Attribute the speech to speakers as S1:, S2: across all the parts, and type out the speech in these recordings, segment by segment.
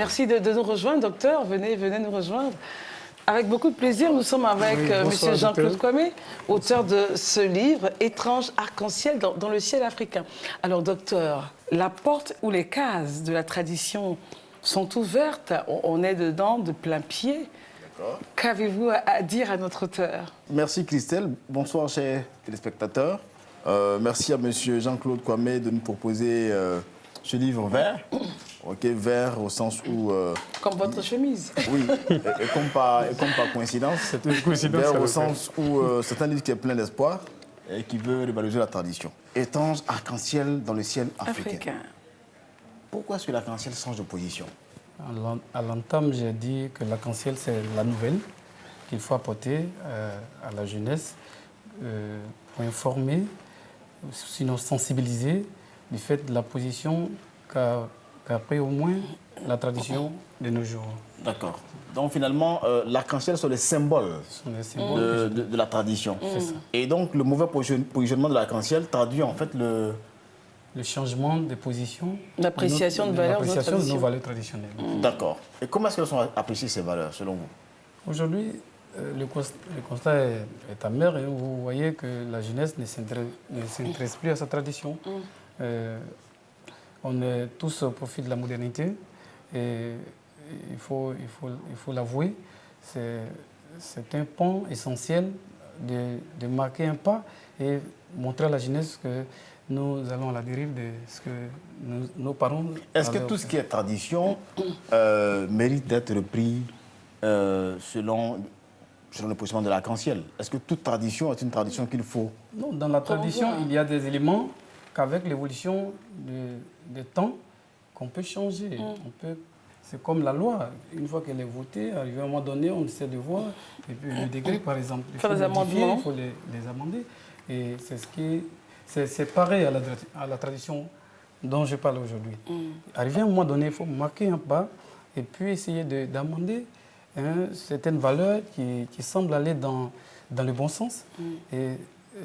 S1: Merci de nous rejoindre, docteur. Venez nous rejoindre. Avec beaucoup de plaisir, nous sommes avec M. Jean-Claude Kwame, auteur de ce livre « Étrange arc-en-ciel dans le ciel africain ». Alors, docteur, la porte ou les cases de la tradition sont ouvertes. On est dedans de plein pied. Qu'avez-vous à dire à notre auteur?
S2: Merci Christelle. Bonsoir chers téléspectateurs. Merci à M. Jean-Claude Kwame de nous proposer ce livre vert. Vert au sens où...
S1: Comme votre chemise.
S2: Oui, et comme par coïncidence.
S3: C'est une coïncidence.
S2: Vert au sens où c'est un livre qui est plein d'espoir et qui veut revaloriser la tradition. Étrange arc-en-ciel dans le ciel africain. Pourquoi est-ce que l'arc-en-ciel change de position?
S3: À l'entame, j'ai dit que l'arc-en-ciel, c'est la nouvelle qu'il faut apporter à la jeunesse pour informer, sinon sensibiliser du fait de la position qu'a pris au moins la tradition de nos jours.
S2: D'accord. Donc finalement, l'arc-en-ciel sont les symboles, de la tradition. Et donc le mauvais positionnement de l'arc-en-ciel traduit en fait le
S3: changement de position,
S1: l'appréciation de
S3: nos valeurs traditionnelles.
S2: D'accord. Et comment est-ce qu'elles sont appréciées ces valeurs, selon vous?
S3: Aujourd'hui, le constat est amer et vous voyez que la jeunesse ne s'intéresse plus à sa tradition. On est tous au profit de la modernité et il faut l'avouer, c'est un pan essentiel de marquer un pas et montrer à la jeunesse que nous allons à la dérive de ce que nos parents...
S2: Est-ce que tout ce qui est tradition mérite d'être repris selon le positionnement de l'arc-en-ciel? Est-ce que toute tradition est une tradition qu'il faut?
S3: Non, dans la tradition, il y a des éléments qu'avec l'évolution des temps, qu'on peut changer. C'est comme la loi. Une fois qu'elle est votée, arrivé à un moment donné, on essaie de voir. Et puis le degré, par exemple, il faut les amender. Et c'est ce qui... C'est pareil à la tradition dont je parle aujourd'hui. Arrivé à un moment donné, il faut marquer un pas et puis essayer d'amender certaines valeurs qui semblent aller dans le bon sens. Et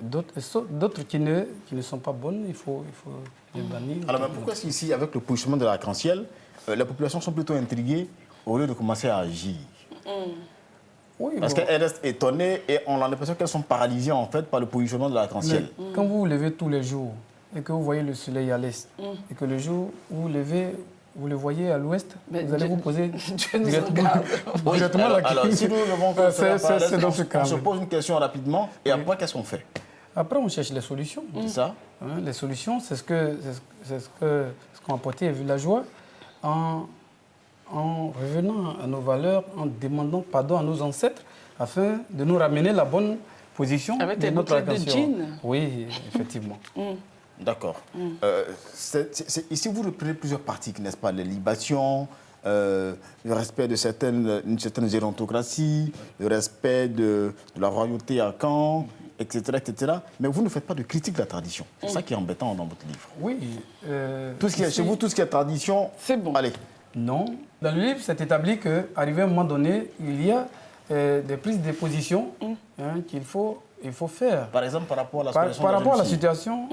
S3: d'autres qui ne sont pas bonnes, il faut les bannir.
S2: Alors, mais pourquoi est-ce qu'ici, avec le positionnement de l'arc-en-ciel, les populations sont plutôt intriguées au lieu de commencer à agir?
S3: Oui,
S2: parce qu'elles restent étonnées et on a l'impression qu'elles sont paralysées en fait par le positionnement de l'arc-en-ciel.
S3: Quand vous vous levez tous les jours et que vous voyez le soleil à l'est et que le jour où vous levez, vous le voyez à l'ouest, vous allez vous poser directement la question.
S2: Alors, si nous levons comme ça, on se pose une question rapidement et après, qu'est-ce qu'on fait?
S3: Après, on cherche les solutions.
S2: C'est ça?
S3: Les solutions, c'est ce qu'ont apporté les villageois en revenant à nos valeurs, en demandant pardon à nos ancêtres, afin de nous ramener la bonne position
S1: de notre arc-en-ciel.
S3: Oui, effectivement.
S2: D'accord. Ici, vous reprenez plusieurs parties, n'est-ce pas? Les libations, le respect de une certaine gérontocratie, le respect de la royauté à Caen, etc., etc. Mais vous ne faites pas de critique de la tradition. C'est ça qui est embêtant dans votre livre.
S3: Oui.
S2: Chez vous, tout ce qui est tradition,
S1: c'est bon.
S2: Allez.
S3: Non. Dans le livre, c'est établi qu'arrivé à un moment donné, il y a des prises de position qu'il faut faire.
S2: Par exemple, par rapport à la situation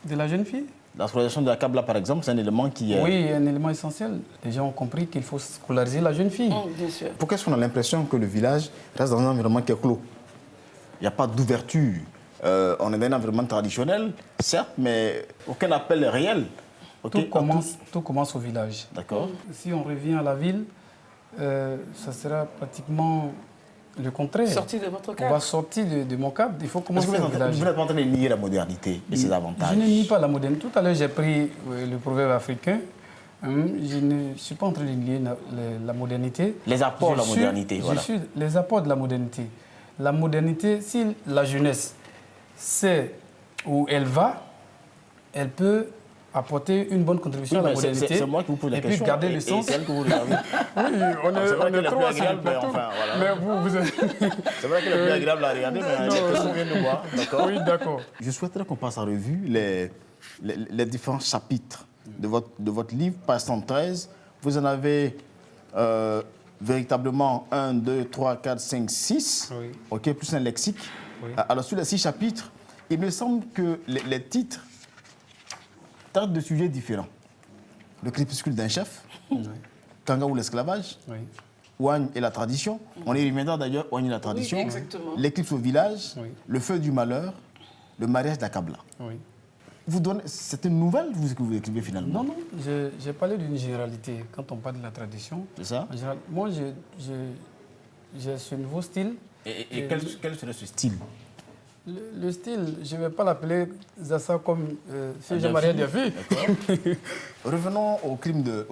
S3: de la jeune fille.
S2: La scolarisation de la Kabla, par exemple, c'est un élément qui est...
S3: Oui, un élément essentiel. Les gens ont compris qu'il faut scolariser la jeune fille.
S1: Bien sûr.
S2: Pourquoi est-ce qu'on a l'impression que le village reste dans un environnement qui est clos? Il n'y a pas d'ouverture. On est dans un environnement traditionnel, certes, mais aucun appel réel.
S3: Tout commence au village.
S2: D'accord.
S3: Si on revient à la ville, ça sera pratiquement le contraire.
S1: Sorti de votre cadre.
S3: On va sortir de mon cadre, il faut commencer au village.
S2: Vous n'êtes pas en train de nier la modernité et ses avantages?
S3: Je ne nie pas la modernité. Tout à l'heure, j'ai pris le proverbe africain. Je ne suis pas en train de nier la modernité.
S2: Les apports de la modernité, voilà.
S3: Les apports de la modernité. La modernité, si la jeunesse sait où elle va, elle peut apporter une bonne contribution à la modernité.
S2: C'est moi qui vous pose la question.
S3: Et puis garder le sens.
S2: C'est elle que vous regardez.
S3: Oui, on est trop agréable,
S2: mais enfin, voilà.
S3: Mais vous êtes...
S2: C'est vrai qu'elle est plus agréable à regarder, mais les questions viennent de moi. D'accord?
S3: Oui, d'accord.
S2: Je souhaiterais qu'on passe en revue les différents chapitres de votre livre, page 113. Vous en avez véritablement 1, 2, 3, 4, 5, 6.
S3: Oui.
S2: OK, plus un lexique.
S3: Oui.
S2: Alors, sur les 6 chapitres, il me semble que les titres traitent de sujets différents. Le crépuscule d'un chef, Kanga ou l'esclavage,
S3: Oui.
S2: Ouagne et la tradition. On y reviendra d'ailleurs, Ouagne et la tradition.
S1: Oui, exactement.
S2: L'éclipse au village,
S3: Oui.
S2: le feu du malheur, le mariage d'Akabla.
S3: Oui.
S2: C'est une nouvelle que vous écrivez finalement?
S3: Non, j'ai parlé d'une généralité. Quand on parle de la tradition,
S2: C'est ça?
S3: en général, moi, j'ai ce nouveau style.
S2: Et quel serait ce style?
S3: Le style, je ne vais pas l'appeler ça comme Jean-Marie Diafi.
S2: Revenons au crime de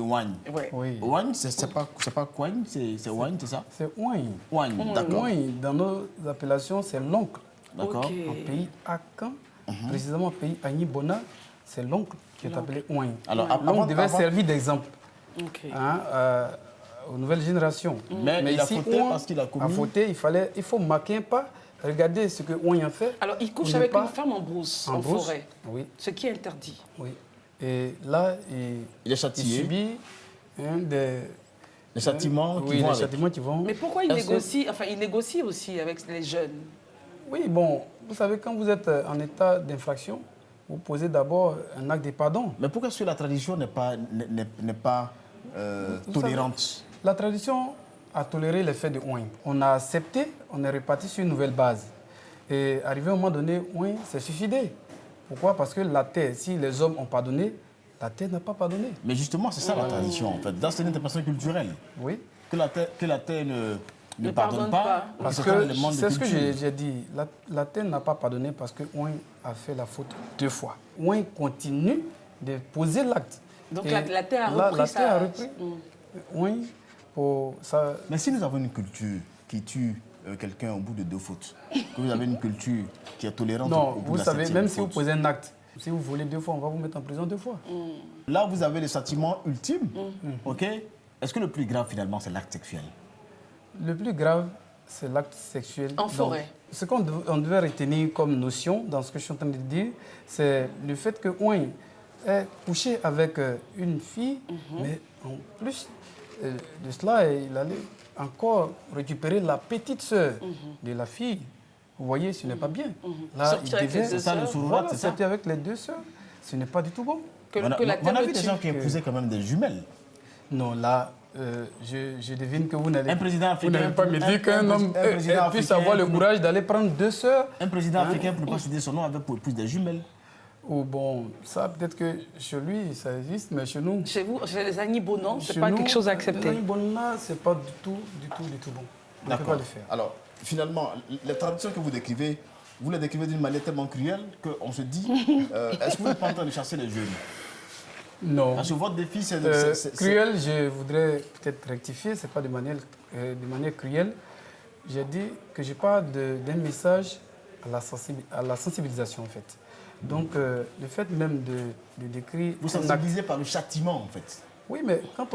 S2: Ouagne.
S1: Ouais.
S3: Oui.
S2: Ouagne, c'est pas Kouagne, c'est Ouagne, c'est ça?
S3: C'est Ouagne.
S2: Ouagne, d'accord.
S3: Ouagne, dans nos appellations, c'est l'oncle.
S2: D'accord.
S1: Ok.
S3: En pays Akan, précisément en pays Agni-Bona, c'est l'oncle qui est appelé Ouagne.
S2: Alors,
S3: L'oncle devait servir d'exemple
S1: Ok.
S3: aux nouvelles générations.
S2: Mais il a
S3: ici,
S2: fauté
S3: Ouagne
S2: parce qu'il a commis...
S3: a fauté, il faut marquer un pas. Regardez ce que Ouagne a fait.
S1: Alors, il couche
S3: Il n'est
S1: avec
S3: pas
S1: une femme en brousse, en
S3: brousse.
S1: forêt,
S3: Oui,
S1: ce qui est interdit.
S3: oui. Et là,
S2: Il est châtié.
S3: subit
S2: Les châtiments qui
S3: oui,
S2: vont
S3: les
S2: avec.
S3: châtiments qui vont.
S1: Mais pourquoi il
S3: Est-ce que-
S1: négocie, enfin, il négocie aussi avec les jeunes?
S3: Oui, bon, vous savez, quand vous êtes en état d'infraction, vous posez d'abord un acte de pardon.
S2: Mais pourquoi est-ce que la tradition n'est pas
S3: Vous
S2: tolérante?
S3: savez, la tradition a toléré les faits de Ouagne. On a accepté, on est reparti sur une nouvelle base. Et arrivé à un moment donné, Ouagne s'est suicidé. Pourquoi? Parce que la terre, si les hommes ont pardonné, la terre n'a pas pardonné.
S2: Mais justement, c'est ça la tradition, en fait. Dans cette interprétation culturelle.
S3: Oui.
S2: Que la terre ne
S1: pardonne
S2: pardonne
S1: pas.
S2: pas.
S3: Parce
S2: c'est un
S3: que
S2: élément de
S3: c'est ce que
S2: culture.
S3: j'ai dit. La terre n'a pas pardonné parce que Ouagne a fait la faute 2 fois. Ouagne continue de poser l'acte.
S1: Donc
S3: Et
S1: la terre a repris
S3: la
S1: sa...
S3: terre a repris. Ouagne, pour ça.
S2: Mais si nous avons une culture qui tue quelqu'un au bout de 2 fautes, que vous avez une culture qui est tolérante au
S3: Non,
S2: bout de
S3: vous
S2: la
S3: savez,
S2: 7e
S3: même si vous
S2: faute.
S3: posez un acte, si vous volez 2 fois, on va vous mettre en prison 2 fois.
S2: Là, vous avez le châtiment ultime, ok? Est-ce que le plus grave, finalement, c'est l'acte sexuel?
S3: Le plus grave, c'est l'acte sexuel.
S1: En forêt.
S3: Ce qu'on devait retenir comme notion dans ce que je suis en train de dire, c'est le fait que Ouagne ait couché avec une fille, mais en plus de cela, il allait encore récupérer la petite sœur de la fille. Vous voyez, ce n'est pas bien. Là,
S1: Sortir avec les deux
S2: C'est ça, le
S1: sœurs.
S2: surrogat,
S3: voilà,
S2: c'est ça?
S3: sortir avec les 2 sœurs, ce n'est pas du tout bon.
S1: Que la
S2: On
S1: terre
S2: a
S1: le
S2: vu des
S1: tue.
S2: gens qui épousaient quand même des jumelles.
S3: Non, là, je devine que vous n'allez
S2: Un président
S3: vous n'allez pas me dire qu'un homme
S2: président
S3: puisse
S2: africain
S3: avoir le
S2: peut-
S3: courage d'aller prendre 2 sœurs.
S2: Un président africain ne peut pas citer son nom avec pour épouse des jumelles.
S3: Ou bon, ça peut-être que chez lui ça existe, mais chez nous.
S1: Chez vous, chez les Agni-Bonans, c'est
S3: chez
S1: pas
S3: nous,
S1: quelque chose à accepter.
S3: Les bonnes c'est pas du tout bon. On ne peut pas le faire.
S2: Alors, finalement, les traditions que vous décrivez, vous les décrivez d'une manière tellement cruelle qu'on se dit, est-ce que vous n'êtes pas en train de chasser les jeunes?
S3: Non.
S2: Parce que votre défi, c'est
S3: Cruel, je voudrais peut-être rectifier, c'est pas de manière cruelle. J'ai dit que je parle d'un message à la sensibilisation en fait. Donc le fait même de décrire...
S2: vous
S3: un acte-
S2: sensibilisez par le châtiment, en fait.
S3: Oui, mais quand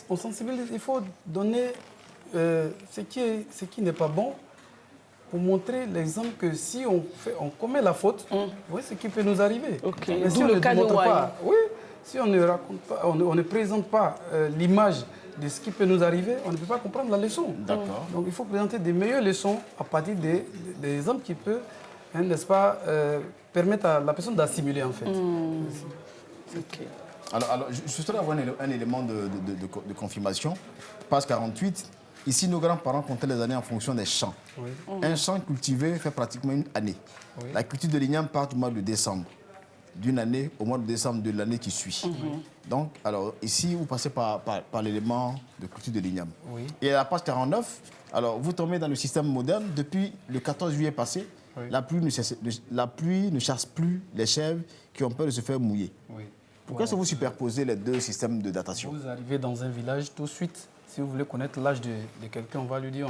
S3: on sensibilise, il faut donner ce qui n'est pas bon pour montrer l'exemple que si on commet la faute, oui, ce qui peut nous arriver.
S1: Ok.
S3: Mais si
S1: D'où
S3: on
S1: le
S3: ne
S1: cas de
S3: montre
S1: Ouagne.
S3: pas, oui, si on ne raconte pas, on ne présente pas l'image de ce qui peut nous arriver, on ne peut pas comprendre la leçon.
S2: D'accord.
S3: Donc il faut présenter des meilleures leçons à partir des exemples qui peuvent, n'est-ce pas, permettre à la personne d'assimiler en fait.
S1: Ok.
S2: Alors je souhaiterais avoir un élément de confirmation. Page 48. Ici, nos grands-parents comptaient les années en fonction des champs.
S3: Oui.
S2: Un champ cultivé fait pratiquement une année.
S3: Oui.
S2: La culture de l'igname part du mois de décembre, d'une année au mois de décembre de l'année qui suit. Donc, alors, ici, vous passez par l'élément de culture de l'igname.
S3: Oui.
S2: Et à la page 49, alors, vous tombez dans le système moderne. Depuis le 14 juillet passé,
S3: Oui.
S2: la pluie ne chasse plus les chèvres qui ont peur de se faire mouiller.
S3: Oui.
S2: Pourquoi est-ce que vous superposez les deux systèmes de datation?
S3: Vous arrivez dans un village tout de suite. Si vous voulez connaître l'âge de quelqu'un, on va vous dire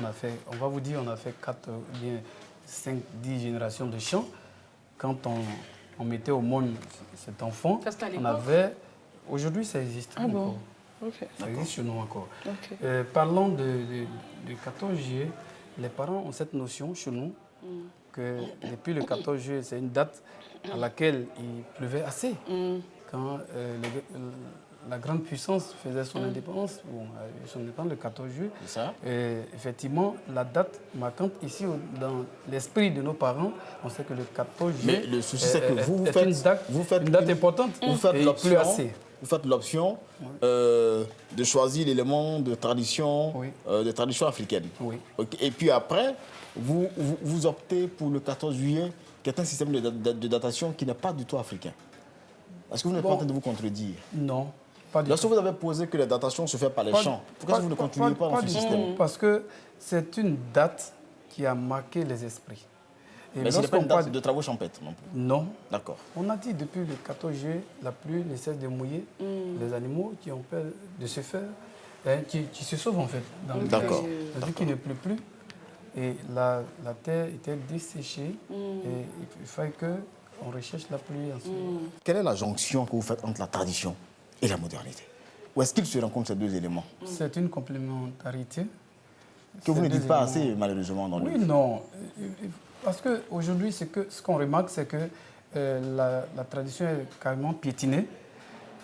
S3: on a fait 4 ou bien 5, 10 générations de champs. Quand on mettait au monde cet enfant,
S1: Ça, c'était à
S3: on
S1: l'époque?
S3: avait... Aujourd'hui, ça existe
S1: Ah bon?
S3: encore.
S1: Ok.
S3: Ça existe chez nous encore.
S1: Ok.
S3: Parlons du 14 juillet, les parents ont cette notion chez nous que depuis le 14 juillet, c'est une date à laquelle il pleuvait assez. Quand la grande puissance faisait son indépendance, son indépendance le 14 juillet.
S2: C'est ça.
S3: Effectivement, la date marquante ici, dans l'esprit de nos parents, on sait que le 14 juillet
S2: Mais le souci, c'est que vous
S3: est une date importante.
S2: Vous faites
S3: Et il pleut
S2: l'option.
S3: assez.
S2: vous faites l'option de choisir l'élément de tradition africaine.
S3: Oui.
S2: Okay. Et puis après, vous optez pour le 14 juillet, qui est un système de datation qui n'est pas du tout africain. Est-ce que vous n'êtes pas en train de vous contredire?
S3: Non, pas du
S2: Lorsque
S3: tout.
S2: vous avez posé que la datation se fait par les champs, pourquoi vous ne continuez pas dans ce système?
S3: Parce que c'est une date qui a marqué les esprits. Et
S2: mais ce n'est pas une date de travaux champêtres non plus?
S3: Non.
S2: D'accord.
S3: On a dit depuis le 14 juillet, la pluie ne cesse de mouiller. Les animaux qui ont peur de se faire, qui se sauvent en fait.
S2: D'accord.
S3: Vu qu'il ne pleut plus, et la terre était desséchée, et il fallait qu'on recherche la pluie ensuite.
S2: Quelle est la jonction que vous faites entre la tradition et la modernité? Où est-ce qu'ils se rencontrent ces deux éléments?
S3: C'est une complémentarité.
S2: Que vous ne dites pas assez, malheureusement, dans le livre.
S3: Oui, non. Parce qu'aujourd'hui, ce qu'on remarque, c'est que la tradition est carrément piétinée.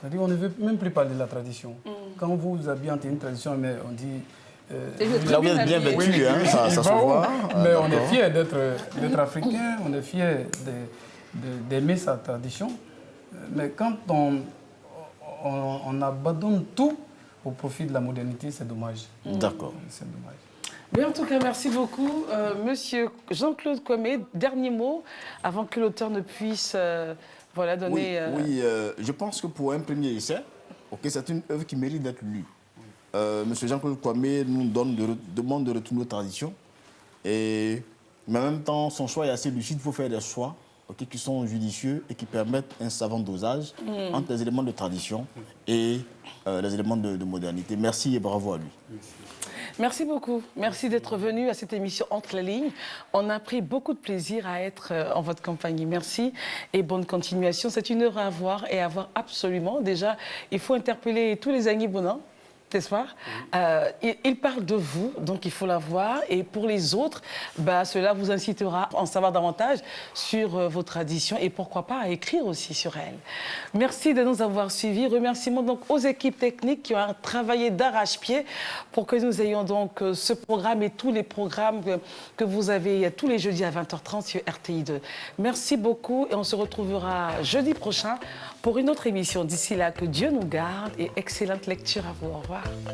S3: C'est-à-dire qu'on ne veut même plus parler de la tradition. Quand vous habillez en une tradition, mais on dit...
S2: là, vous êtes bien vêtu, hein, ça se voit.
S3: Mais on est fiers d'être africain, on est fiers d'aimer sa tradition. Mais quand on abandonne tout au profit de la modernité, c'est dommage.
S2: D'accord.
S3: C'est dommage.
S1: Mais en tout cas, merci beaucoup. Monsieur Jean-Claude Kwame, dernier mot avant que l'auteur ne puisse donner...
S2: Oui, je pense que pour un premier essai, c'est une œuvre qui mérite d'être lue. Monsieur Jean-Claude Kwame nous demande de retourner aux traditions. Mais en même temps, son choix est assez lucide. Il faut faire des choix qui sont judicieux et qui permettent un savant dosage entre les éléments de tradition et les éléments de modernité. Merci et bravo à lui.
S1: Merci beaucoup. Merci d'être venu à cette émission Entre les lignes. On a pris beaucoup de plaisir à être en votre compagnie. Merci et bonne continuation. C'est une heure à voir et à voir absolument. Déjà, il faut interpeller tous les Agnibounans. n'est-ce pas? Il parle de vous, donc il faut la voir. Et pour les autres, cela vous incitera à en savoir davantage sur vos traditions et pourquoi pas à écrire aussi sur elles. Merci de nous avoir suivis. Remerciements donc aux équipes techniques qui ont travaillé d'arrache-pied pour que nous ayons donc ce programme et tous les programmes que vous avez tous les jeudis à 20h30 sur RTI2. Merci beaucoup et on se retrouvera jeudi prochain pour une autre émission. D'ici là, que Dieu nous garde et excellente lecture à vous. Au revoir.